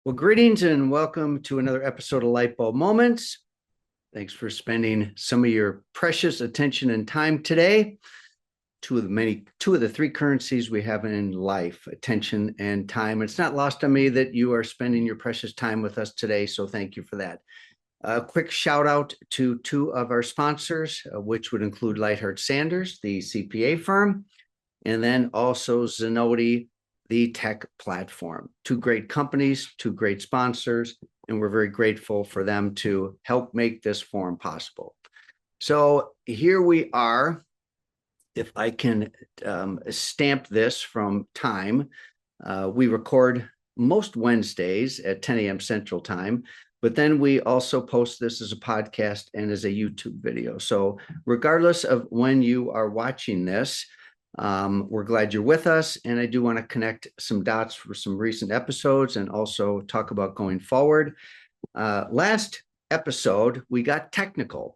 Well, greetings and welcome to another episode of Lightbulb Moments. Thanks for spending some of your precious attention and time today. Two of the three currencies we have in life, attention and time. It's not lost on me that you are spending your precious time with us today, so thank you for that. A quick shout out to two of our sponsors, which would include Lightheart Sanders, the CPA firm, and then also Zenoti, the tech platform. Two great companies, two great sponsors, and we're very grateful for them to help make this forum possible. So here we are. If I can stamp this from time, we record most Wednesdays at 10 a.m. Central Time, but then we also post this as a podcast and as a YouTube video. So regardless of when you are watching this, we're glad you're with us. And I do want to connect some dots for some recent episodes and also talk about going forward. Last episode, we got technical.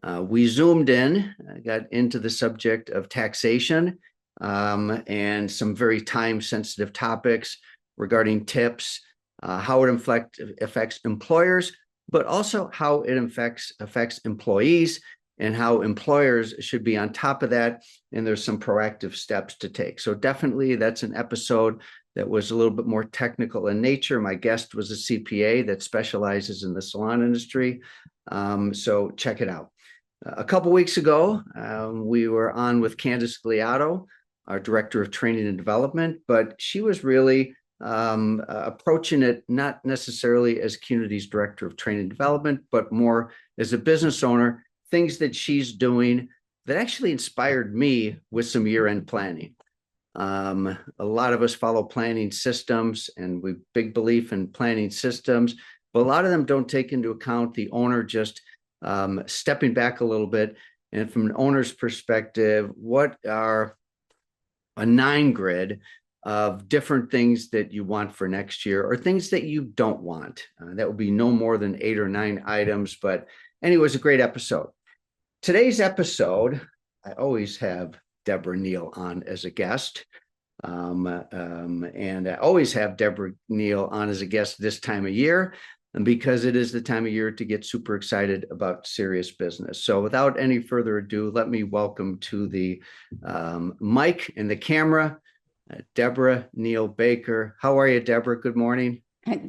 We zoomed in, got into the subject of taxation and some very time-sensitive topics regarding tips, how it affects employers, but also how it affects employees and how employers should be on top of that. And there's some proactive steps to take. So definitely that's an episode that was a little bit more technical in nature. My guest was a CPA that specializes in the salon industry. So check it out. A couple weeks ago, we were on with Candace Gliotto, our Director of Training and Development, but she was really approaching it not necessarily as CUNY's Director of Training and Development, but more as a business owner, things that she's doing that actually inspired me with some year-end planning. A lot of us follow planning systems, and we big belief in planning systems, but a lot of them don't take into account the owner just stepping back a little bit. And from an owner's perspective, what are a 9 grid of different things that you want for next year or things that you don't want? That would be no more than 8 or 9 items. But anyways, a great episode. Today's episode, I always have Debra Neill on as a guest. And I always have Debra Neill on as a guest this time of year, and because it is the time of year to get super excited about serious business. So without any further ado, let me welcome to the mic and the camera, Debra Neill Baker. How are you, Debra? Good morning.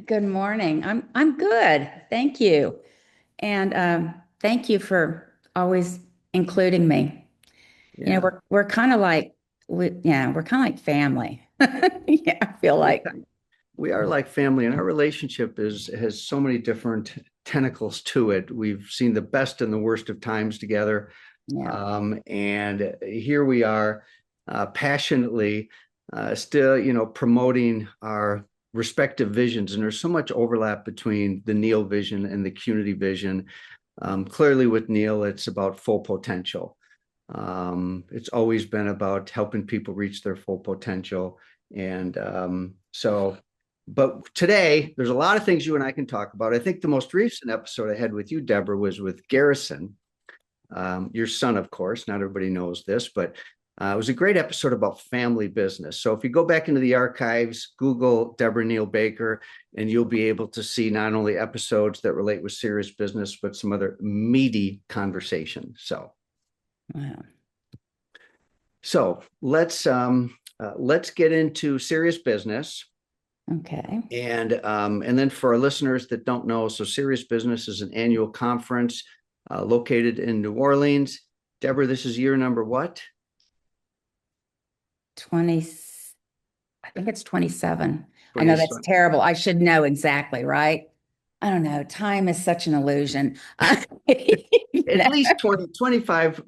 Good morning. I'm good. Thank you. And thank you for always including me. You know, Yeah. we're kind of like we're kind of like family. Yeah, I feel like. We are like family, and our relationship has so many different tentacles to it. We've seen the best and the worst of times together. Yeah. And here we are, passionately still, promoting our respective visions. And there's so much overlap between the Neill vision and the CUNY vision. Clearly with Neill, it's about full potential. It's always been about helping people reach their full potential. And but today, there's a lot of things you and I can talk about. I think the most recent episode I had with you, Debra, was with Garrison, your son, of course. Not everybody knows this, but it was a great episode about family business. So if you go back into the archives, Google Debra Neill Baker, and you'll be able to see not only episodes that relate with serious business, but some other meaty conversation. Wow. So let's get into serious business. Okay. And then for our listeners that don't know, so Serious Business is an annual conference located in New Orleans. Debra, this is year number what? 20, I think it's 27. I know that's 27. terrible. I should know exactly, right? I don't know. Time is such an illusion. You At know? least 20, 25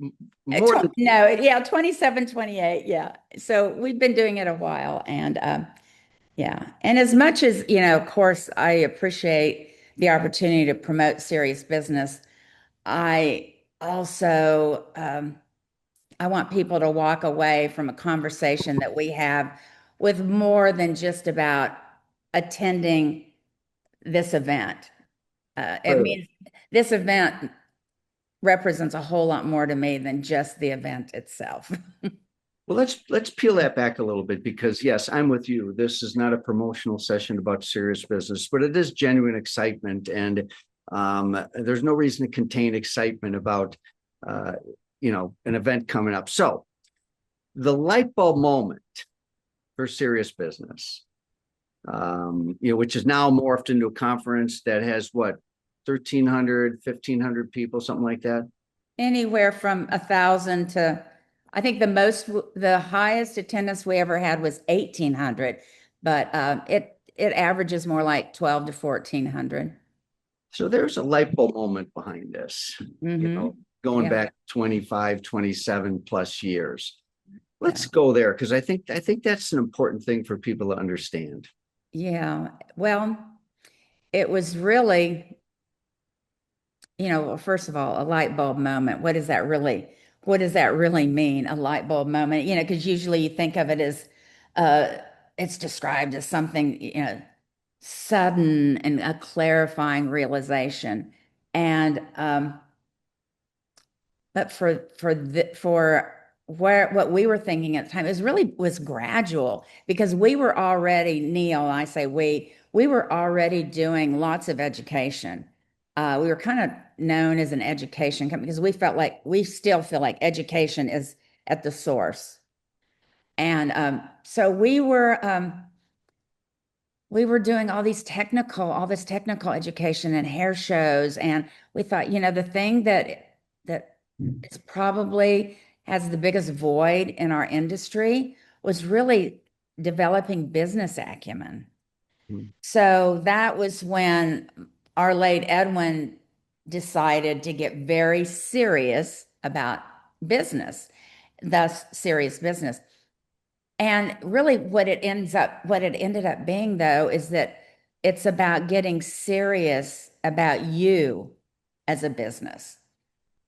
more than. No, yeah, 27, 28. Yeah. So we've been doing it a while. And yeah. And as much as, of course, I appreciate the opportunity to promote serious business, I also I want people to walk away from a conversation that we have with more than just about attending this event. It Clearly. means this event represents a whole lot more to me than just the event itself. Well, let's peel that back a little bit because yes, I'm with you. This is not a promotional session about serious business, but it is genuine excitement, and there's no reason to contain excitement about uh, an event coming up. So the light bulb moment for serious business, which is now morphed into a conference that has what 1,300, 1,500 people, something like that. Anywhere from 1,000 to, I think the highest attendance we ever had was 1,800, but it averages more like 12 to 1,400. So there's a light bulb moment behind this, Mm-hmm. going Yeah, back 25, 27 plus years. Let's yeah, go there because I think that's an important thing for people to understand. yeah. Well, it was really, first of all, a light bulb moment. What does that really mean? A light bulb moment, because usually you think of it as, uh, it's described as something, sudden and a clarifying realization. And but for where what we were thinking at the time, was gradual because we were already, Neil, I say we were already doing lots of education. We were kind of known as an education company because we still feel like education is at the source. And so we were doing all this technical education and hair shows. And we thought, the thing that is probably has the biggest void in our industry was really developing business acumen. Mhm. So that was when our late Edwin decided to get very serious about business, thus serious business. And really what it ended up being though is that it's about getting serious about you as a business.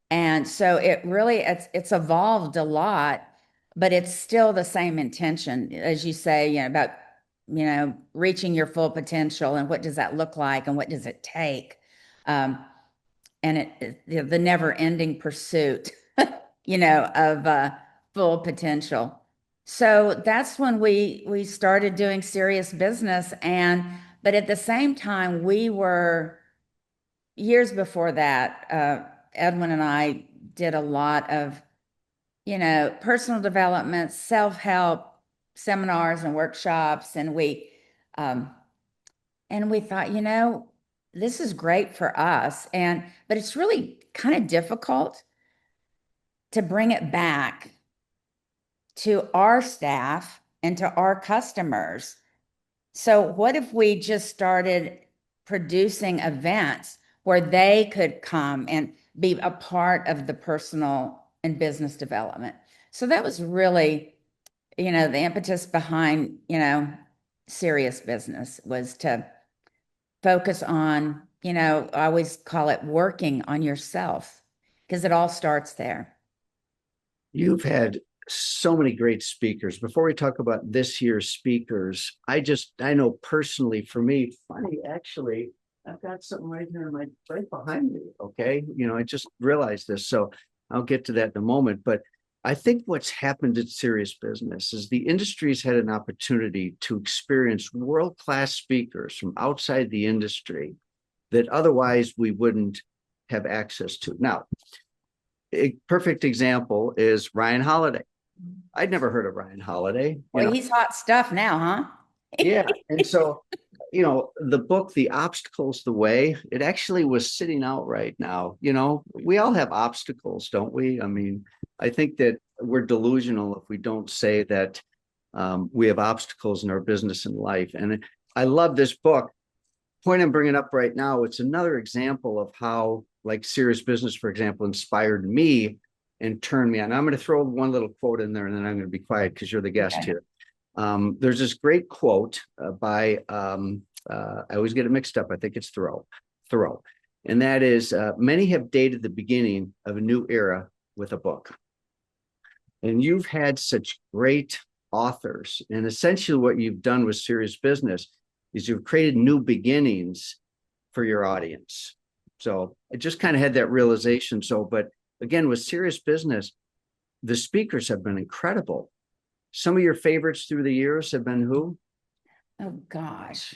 And so it's evolved a lot, but it's still the same intention as you say, about reaching your full potential and what does that look like and what does it take? Um, and the never ending pursuit, of full potential. So that's when we started doing serious business, but at the same time we were years before that. Edwin and I did a lot of personal development, self-help seminars and workshops, um, and we thought, this is great for us, but it's really kind of difficult to bring it back to our staff and to our customers. So, what if we just started producing events where they could come and be a part of the personal and business development? So, that was really, the impetus behind, serious business was to focus on, I always call it working on yourself because it all starts there. You've had so many great speakers. Before we talk about this year's speakers, I know personally for me, funny actually, I've got something right here right behind me. Okay. I just realized this. So I'll get to that in a moment. But I think what's happened in serious business is the industry's had an opportunity to experience world-class speakers from outside the industry that otherwise we wouldn't have access to. Now, a perfect example is Ryan Holiday. I'd never heard of Ryan Holiday, Well, he's hot stuff now, huh? Yeah. And so, the book, The Obstacle's the Way, it actually was sitting out right now. We all have obstacles, don't we? I mean, I think that we're delusional if we don't say that we have obstacles in our business and life. And I love this book. Point I'm bringing up right now, it's another example of how, like, serious business, for example, inspired me and turned me on. I'm going to throw one little quote in there and then I'm going to be quiet because you're the guest Okay. here. There's this great quote by, I always get it mixed up. I think it's Thoreau. And that is, many have dated the beginning of a new era with a book. And you've had such great authors. And essentially what you've done with serious business is you've created new beginnings for your audience. So I just kind of had that realization. So, but again, with serious business, the speakers have been incredible. Some of your favorites through the years have been who? Oh gosh,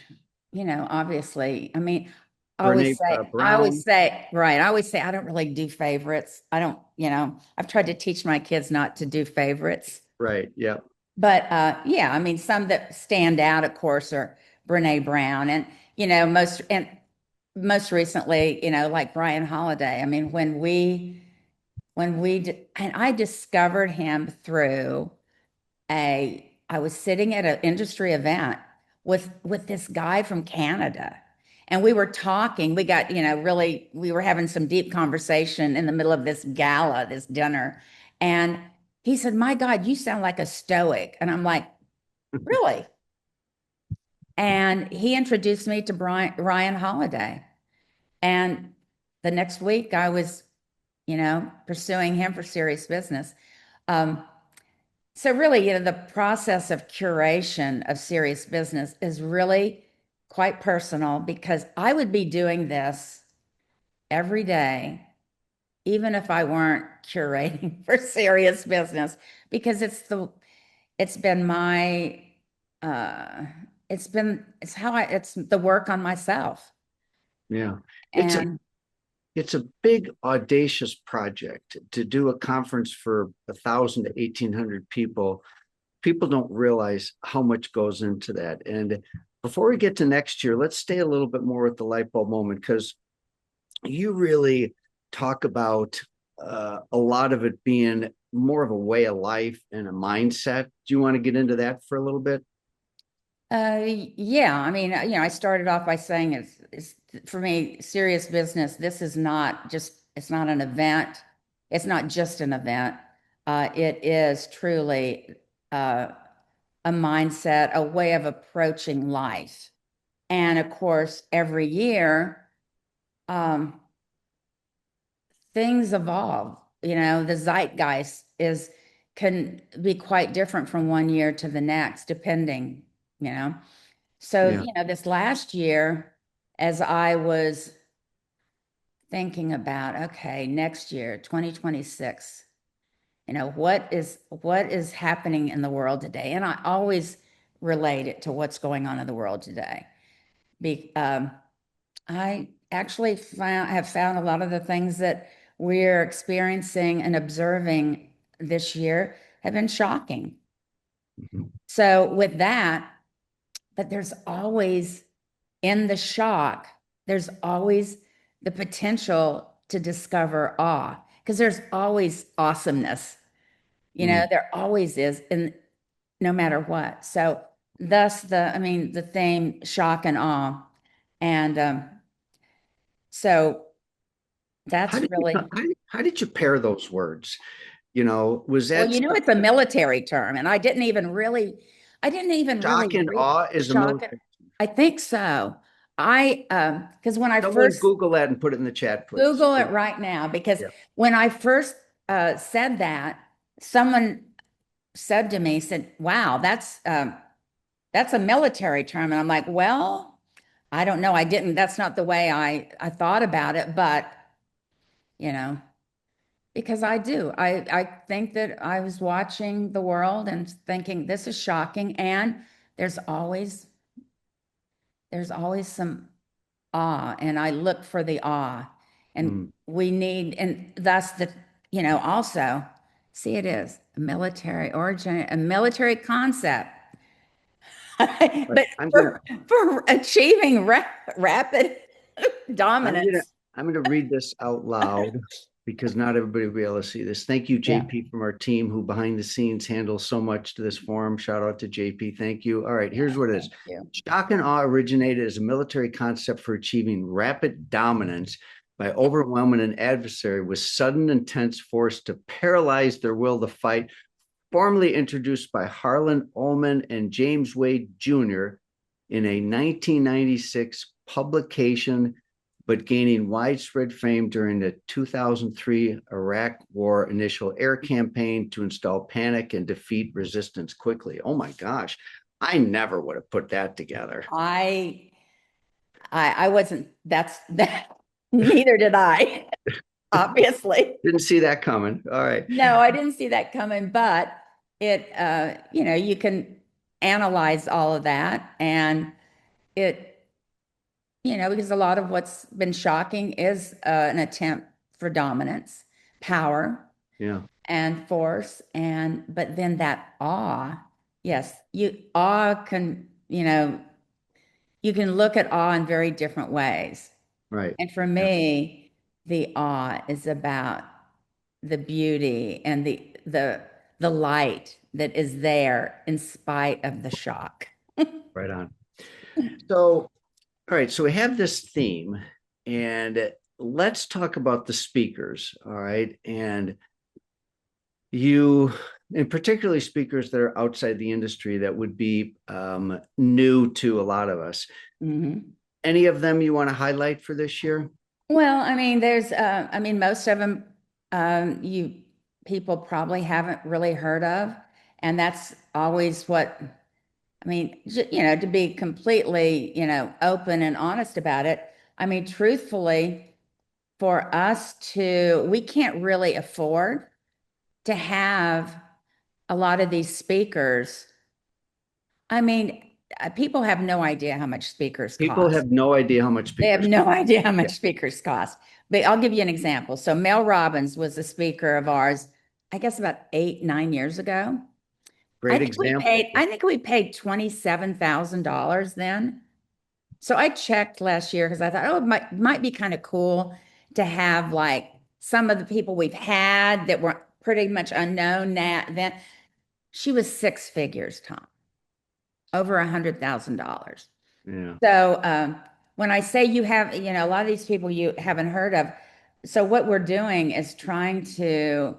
obviously, I mean, Brene I always Brown. say, right. I always say I don't really do favorites. I don't, I've tried to teach my kids not to do favorites. Right. Yeah. But yeah, I mean, some that stand out, of course, are Brene Brown and, most recently, like Brian Holiday. I mean, and I discovered him through I was sitting at an industry event with this guy from Canada. And we were talking. We got, really, we were having some deep conversation in the middle of this gala, this dinner. And he said, "My God, you sound like a stoic." And I'm like, "Really?" And he introduced me to Ryan Holiday. And the next week I was, pursuing him for serious business. Um, So really, the process of curation of serious business is really quite personal because I would be doing this every day, even if I weren't curating for serious business, because it's been my uh it's the work on myself. Yeah. It's a And it's a big audacious project to do a conference for 1,000 to 1,800 people. People don't realize how much goes into that. And before we get to next year, let's stay a little bit more with the light bulb moment because you really talk about a lot of it being more of a way of life and a mindset. Do you want to get into that for a little bit? yeah, I mean, I started off by saying it's for me, serious business. This is not just, it's not an event. It's not just an event. It is truly uh, a mindset, a way of approaching life. And of course, every year, um, things evolve. The zeitgeist can be quite different from one year to the next, depending, you know. So, Yeah. this last year, as I was thinking about, okay, next year, 2026, what is happening in the world today? And I always relate it to what's going on in the world today. Be, I actually have found a lot of the things that we're experiencing and observing this year have been shocking. Mhm. So with that, but there's always in the shock, there's always the potential to discover awe because there's always awesomeness. Mm. There always is, and no matter what. So, thus I mean, the theme shock and awe. And so How that's did you really, how did you pair those words? Was well, that it's a military term, and I didn't even shock really and read awe is a shock. military? I think so. Because when I Someone first Google that and put it in the chat, please. Google it right now because Yeah. when I first said that, someone said to me, said, "Wow, that's a military term," and I'm like, "Well, I don't know. I didn't. That's not the way I thought about it, but you know, because I do. I think that I was watching the world and thinking this is shocking, and there's always there's always some awe, and I look for the awe. And Mm. we need, and thus also, see, it is a military origin, a military concept. Right. But for achieving rapid I'm gonna dominance. I'm gonna read this out loud because not everybody will be able to see this. Thank you, Yeah. JP, from our team who behind the scenes handles so much to this forum. Shout out to JP. Thank you. All right, here's what it is. Thank you. Shock and awe originated as a military concept for achieving rapid dominance by overwhelming an adversary with sudden intense force to paralyze their will to fight, formally introduced by Harlan Ullman and James Wade Jr. in a 1996 publication, but gaining widespread fame during the 2003 Iraq War initial air campaign to install panic and defeat resistance quickly. Oh my gosh, I never would have put that together. I I wasn't, that's that, neither did I, obviously. Didn't see that coming. All right. No, I didn't see that coming, but you can analyze all of that, and it, because a lot of what's been shocking is an attempt for dominance, power, Yeah. and force, and but then that awe, yes, awe can, you can look at awe in very different ways. Right. And for Yeah. me, the awe is about the beauty and the light that is there in spite of the shock. Right on. So, all right. So we have this theme, and let's talk about the speakers. All right. And you, and particularly speakers that are outside the industry that would be new to a lot of us. Mhm. Any of them you want to highlight for this year? Well, I mean, most of them, you people probably haven't really heard of, and that's always what, I mean, to be completely, open and honest about it. I mean, truthfully, for us we can't really afford to have a lot of these speakers. I mean, people have no idea how much speakers People cost. have no idea how much They have speakers. no idea how Yeah. much speakers cost. But I'll give you an example. So Mel Robbins was a speaker of ours, I guess about 8, 9 years ago. Great example. I think we paid $27,000 then. So I checked last year because I thought, oh, it might be kind of cool to have like some of the people we've had that were pretty much unknown now. Then she was six figures, Tom, over $100,000. Yeah. So when I say you have, a lot of these people you haven't heard of. So what we're doing is trying to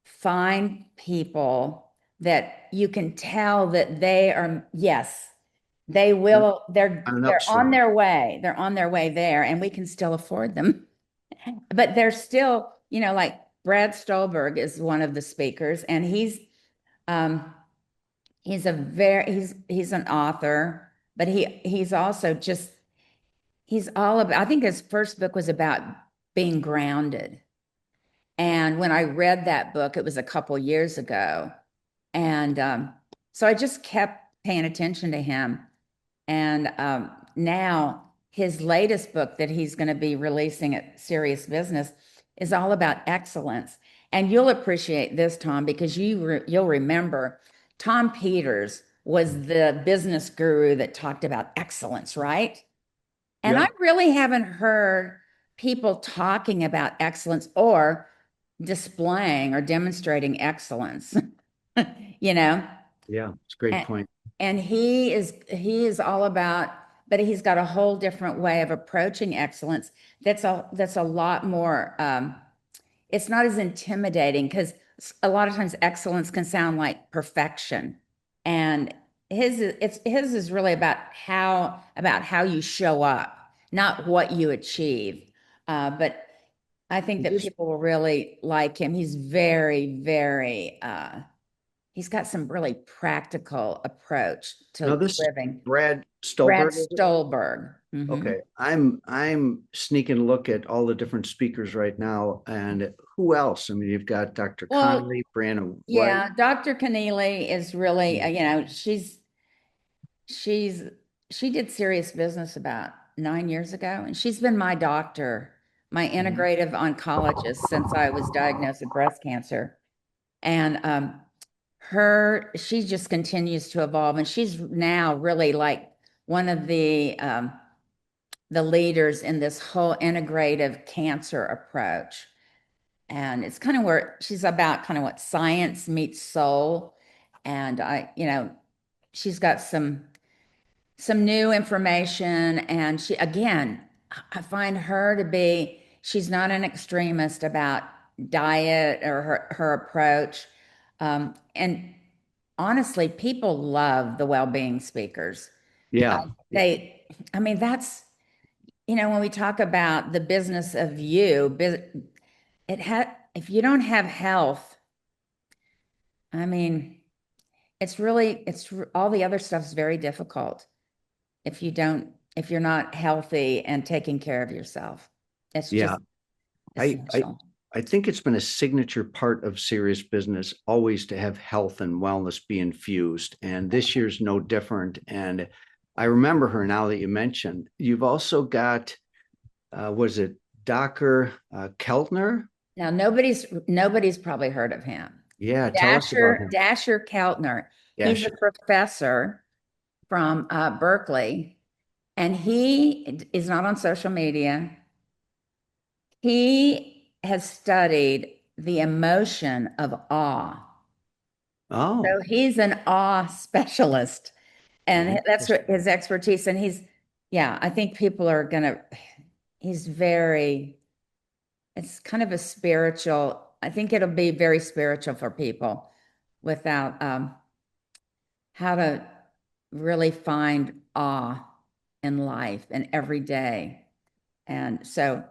find people that you can tell that they are, yes, they will, On an they're on upswing. their way. They're on their way there, and we can still afford them. But they're still, like Brad Stolberg is one of the speakers, and um he's an author, but he's also just he's all about, I think his first book was about being grounded. And when I read that book, it was a couple years ago. And so I just kept paying attention to him. And now his latest book that he's going to be releasing at Serious Business is all about excellence. And you'll appreciate this, Tom, because you'll remember Tom Peters was the business guru that talked about excellence, right? And I Yeah. really haven't heard people talking about excellence or displaying or demonstrating excellence, you know? Yeah. It's a great And, point. and he is all about, but he's got a whole different way of approaching excellence. That's a lot more, it's not as intimidating because a lot of times excellence can sound like perfection. And his is really about how you show up, not what you achieve. But I think that Just people will really like him. He's very, very he's got some really practical approach now to this is living. Brad Brad Stolberg, is it? Stolberg. Okay. I'm sneaking a look at all the different speakers right now. And who else? I mean, you've got Dr. Well, Connolly, Brandon White. yeah, Dr. Keneally is really, she's she did serious business about 9 years ago, and she's been my doctor, my Mhm. integrative oncologist since I was diagnosed with breast cancer. And she just continues to evolve, and she's now really like one of the leaders in this whole integrative cancer approach. And it's kind of where she's about kind of what science meets soul. And she's got some new information. And again, I find her to be, she's not an extremist about diet or her approach. And honestly, people love the well-being speakers. Yeah. Yeah. They, I mean, when we talk about the business of if you don't have health, I mean, all the other stuff is very difficult if you're not healthy and taking care of yourself. It's Yeah. just I essential. I think it's been a signature part of serious business always to have health and wellness be infused. And this year's no different. And I remember her now that you mentioned. You've also got, was it Dr. Keltner? Now, nobody's probably heard of him. Yeah, tell us about him. Dasher Keltner. Yeah, He's a professor from Berkeley, and he is not on social media. He has studied the emotion of awe. So oh, he's an awe specialist, and that's what his expertise. And yeah, I think people are gonna, he's very, it's kind of a spiritual, I think it'll be very spiritual for people without how to really find awe in life and every day. And so,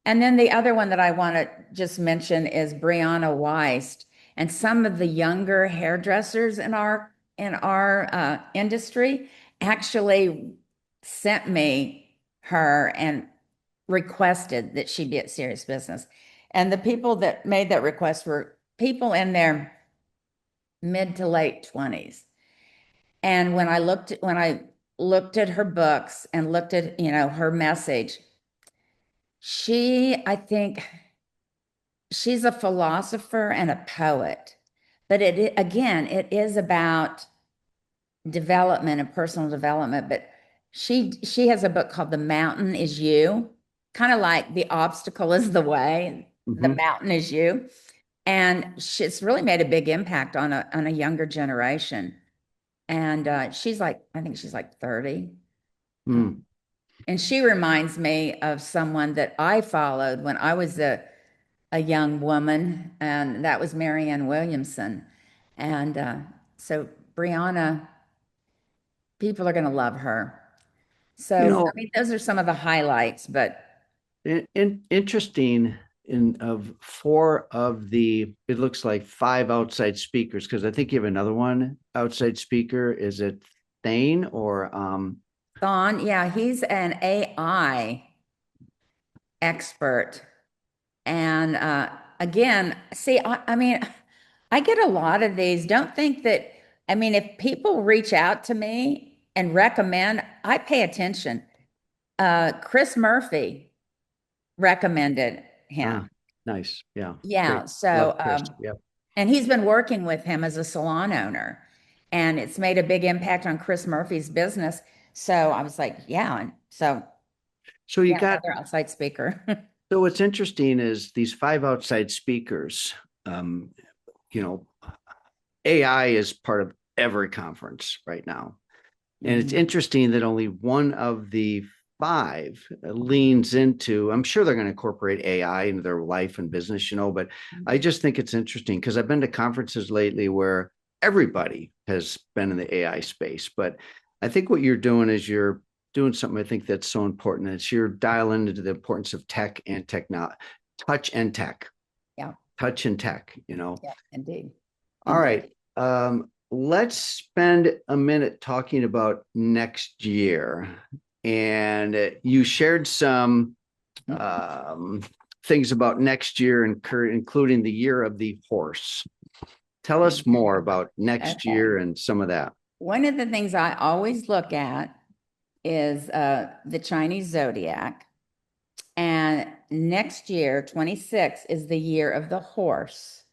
and then the other one that I want to just mention is Brianna Weist, and some of the younger hairdressers in our industry actually sent me her and requested that she be at Serious Business. And the people that made that request were people in their mid to late 20s. And when I looked at her books and looked at, her message, I think she's a philosopher and a poet. But again, it is about development and personal development. But she has a book called The Mountain Is You, kind of like the obstacle is the way, the mhm. mountain is you. And she's really made a big impact on a younger generation. And I think she's like 30. Um, Hmm. and she reminds me of someone that I followed when I was a young woman, and that was Marianne Williamson. And so Brianna, people are going to love her. You So, I know, mean, those are some of the highlights, but interesting in of four of the, it looks like five outside speakers, because I think you have another one outside speaker. Is it Thane or Thon, yeah, he's an AI expert. And again, see, I mean, I get a lot of these. Don't think that, I mean, if people reach out to me and recommend, I pay attention. Chris Murphy recommended him. nice. Yeah. Yeah. Great. Love So, Chris. Yeah. and he's been working with him as a salon owner, and it's made a big impact on Chris Murphy's business. So I was like, yeah. And so, So you yeah, got, another outside speaker. so what's interesting is these five outside speakers, um, you know, AI is part of every conference right now. And it's Mhm. interesting that only one of the five leans into, I'm sure they're going to incorporate AI into their life and business, but I just think it's interesting because I've been to conferences lately where everybody has been in the AI space. But I think what you're doing is you're doing something I think that's so important. It's you're dialing into the importance of tech and technology, touch and tech, Yeah. touch and tech. Yeah. Indeed. All Indeed. right. Let's spend a minute talking about next year. And you shared some things about next year, including the year of the horse. Tell us more about next Okay. year and some of that. One of the things I always look at is the Chinese zodiac. And next year, 26, is the year of the horse.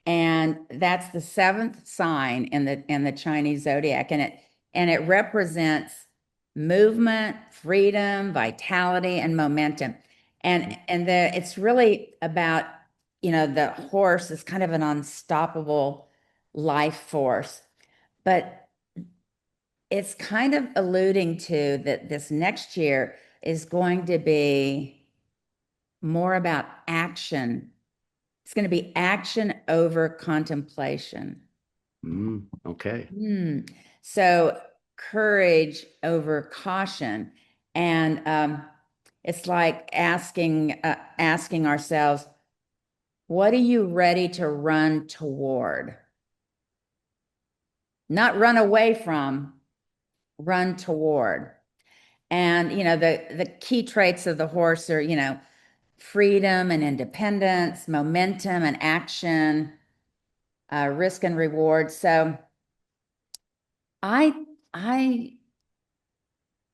And that's the seventh sign in the Chinese zodiac. And it represents movement, freedom, vitality, and momentum. And it's really about, the horse is kind of an unstoppable life force. But it's kind of alluding to that this next year is going to be more about action. It's going to be action over contemplation. Okay. So courage over caution. And it's like asking ourselves, what are you ready to run toward? Not run away from, run toward. And the key traits of the horse are, freedom and independence, momentum and action, risk and reward. So I I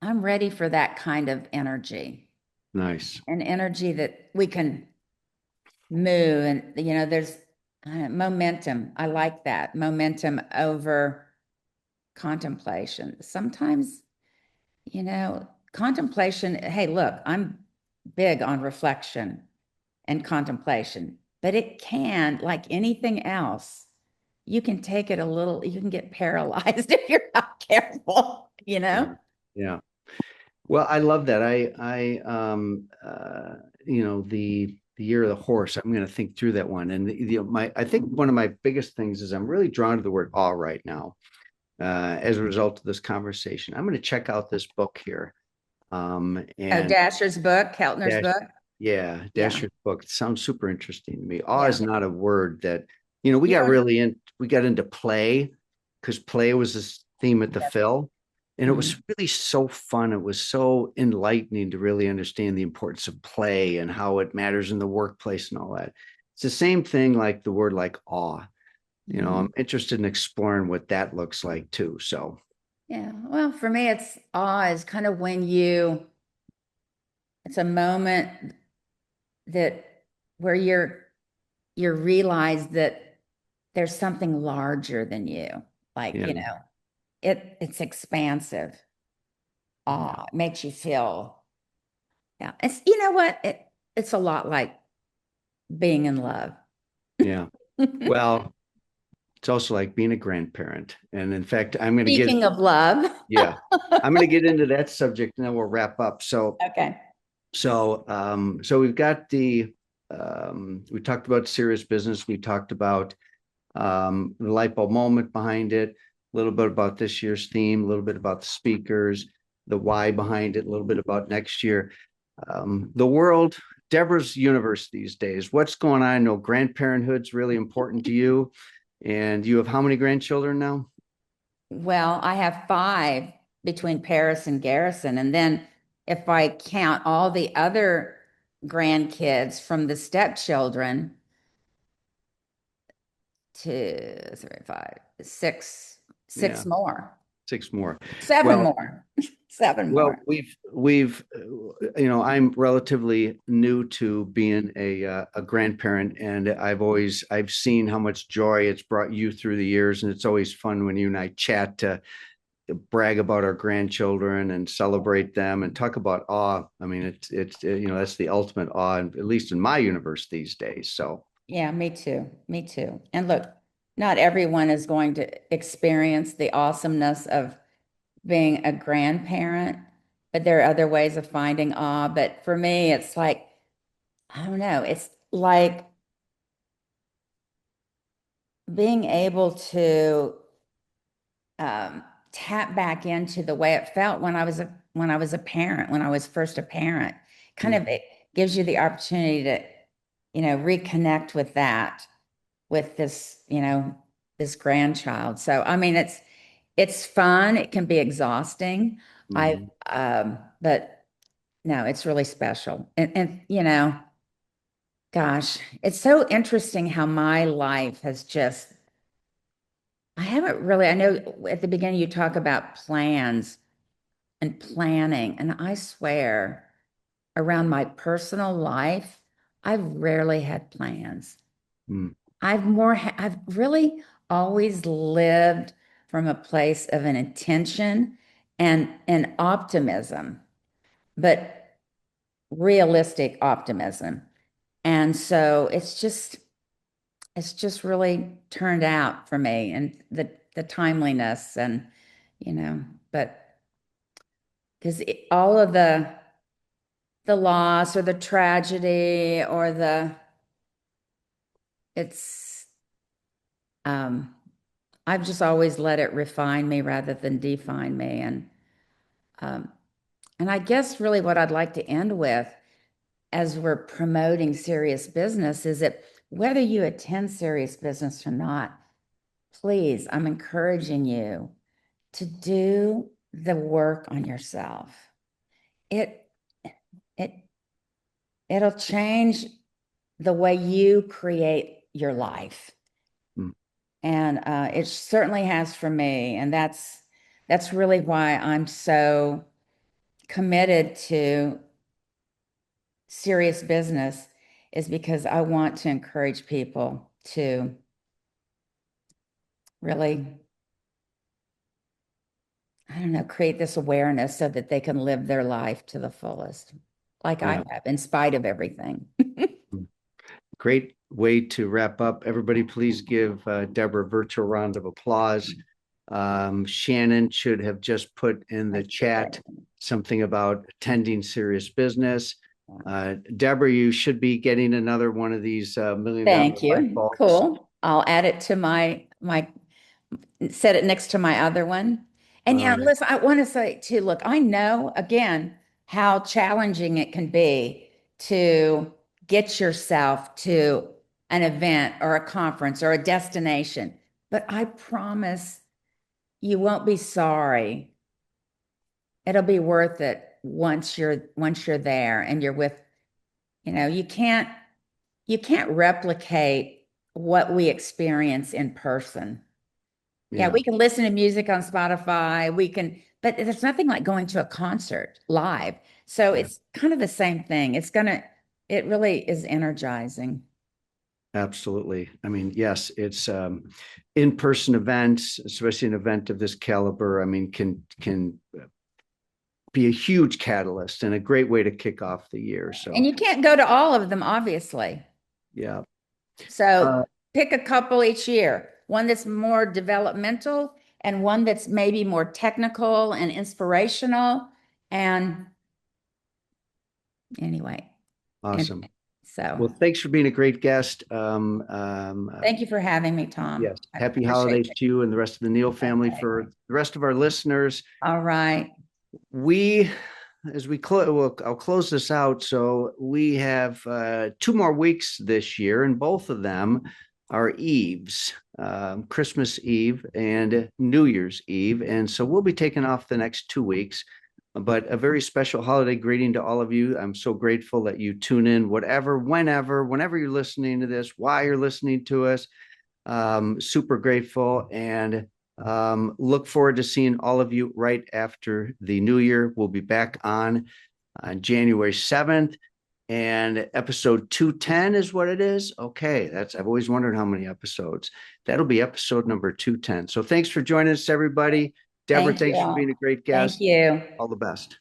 I'm ready for that kind of energy, Nice. an energy that we can move. And there's momentum. I like that momentum over contemplation. Sometimes, contemplation. Hey, look, I'm big on reflection and contemplation, but it can, like anything else, you can take it a little, you can get paralyzed if you're not careful, Yeah. Yeah. Well, I love that. The year of the horse. I'm going to think through that one. And I think one of my biggest things is I'm really drawn to the word awe right now, as a result of this conversation. I'm going to check out this book here. Oh, And Dasher's book, Keltner's Dash, book. yeah, Yeah. Dasher's book. It sounds super interesting to me. Awe Yeah. is not a word that, You know, we got into play because play was this theme at the yeah. Phil. And it was Mhm. really so fun. It was so enlightening to really understand the importance of play and how it matters in the workplace and all that. It's the same thing like the word like awe. Mhm. I'm interested in exploring what that looks like too. So Yeah. Well, for me, it's awe is kind of it's a moment that where you realize that there's something larger than you. Like, yeah, it's expansive. yeah, Awe. It makes you feel, yeah. It's, you know what? It's a lot like being in love. yeah. Well, it's also like being a grandparent. And in fact, Speaking of love. yeah, I'm going to get into that subject and then we'll wrap up. Okay. So we've got we talked about serious business. We talked about the light bulb moment behind it, a little bit about this year's theme, a little bit about the speakers, the why behind it, a little bit about next year. The world, Deborah's universe these days. What's going on? I know grandparenthood's really important to you. And you have how many grandchildren now? Well, I have five between Paris and Garrison. And then if I count all the other grandkids from the stepchildren, two, three, five, Yeah, six more, six more. seven Well, more, seven Well, more. I'm relatively new to being a grandparent, and I've seen how much joy it's brought you through the years, and it's always fun when you and I chat to brag about our grandchildren and celebrate them and talk about awe. I mean, that's the ultimate awe, at least in my universe these days. So Yeah, me too. Me too. And look, not everyone is going to experience the awesomeness of being a grandparent, but there are other ways of finding awe. But for me, it's like, I don't know, it's like being able to tap back into the way it felt when I was a parent, when I was first a parent. Kind of mm, it gives you the opportunity to, reconnect with that, with this grandchild. So I mean, it's fun. It can be exhausting. I mhm, but no, it's really special. And gosh, it's so interesting how my life has just I haven't really, I know at the beginning you talk about plans and planning, and I swear around my personal life, I've rarely had plans. mm, I've really always lived from a place of an intention and optimism, but realistic optimism. And so it's just really turned out for me and the timeliness and but because all of the loss or the tragedy or the it's um I've just always let it refine me rather than define me. Um and I guess really what I'd like to end with as we're promoting serious business is that whether you attend serious business or not, please, I'm encouraging you to do the work on yourself. It it it'll change the way you create your life. Mm. And it certainly has for me. And that's really why I'm so committed to serious business, is because I want to encourage people to really, I don't know, create this awareness so that they can live their life to the fullest, like I Yeah. have, in spite of everything. Mm. Great way to wrap up. Everybody, please give Deborah a virtual round of applause. Shannon should have just put in the chat something about attending serious business. Deborah, you should be getting another one of these $1 million Thank light you. bulbs. Cool. I'll add it to my set it next to my other one. And All yeah, right. listen, I want to say too, look, I know again how challenging it can be to get yourself to an event or a conference or a destination, but I promise you won't be sorry. It'll be worth it once you're there and you're with, you can't replicate what we experience in person. Yeah, Yeah, we can listen to music on Spotify. But there's nothing like going to a concert live. So yeah, it's kind of the same thing. It really is energizing. absolutely. I mean, yes, it's in-person events, especially an event of this caliber. I mean, can be a huge catalyst and a great way to kick off the year. And So, you can't go to all of them, obviously. yeah. So Uh, pick a couple each year, one that's more developmental and one that's maybe more technical and inspirational. And anyway, and awesome. so Well, thanks for being a great guest. thank you for having me, Tom. Yes, I happy appreciate holidays it. to you and the rest of the Neil family. Okay. For the rest of our listeners, All right. we as we close, well, I'll close this out. So we have 2 more weeks this year, and both of them are Eves, Christmas Eve and New Year's Eve. And so we'll be taking off the next 2 weeks, but a very special holiday greeting to all of you. I'm so grateful that you tune in, whenever you're listening to this, why you're listening to us. Super grateful and look forward to seeing all of you right after the new year. We'll be back on January 7th, and episode 210 is what it is. Okay, I've always wondered how many episodes. That'll be episode number 210. So thanks for joining us, everybody. Deborah, Thank you thanks for being a all. great Thank guest. you. All the best.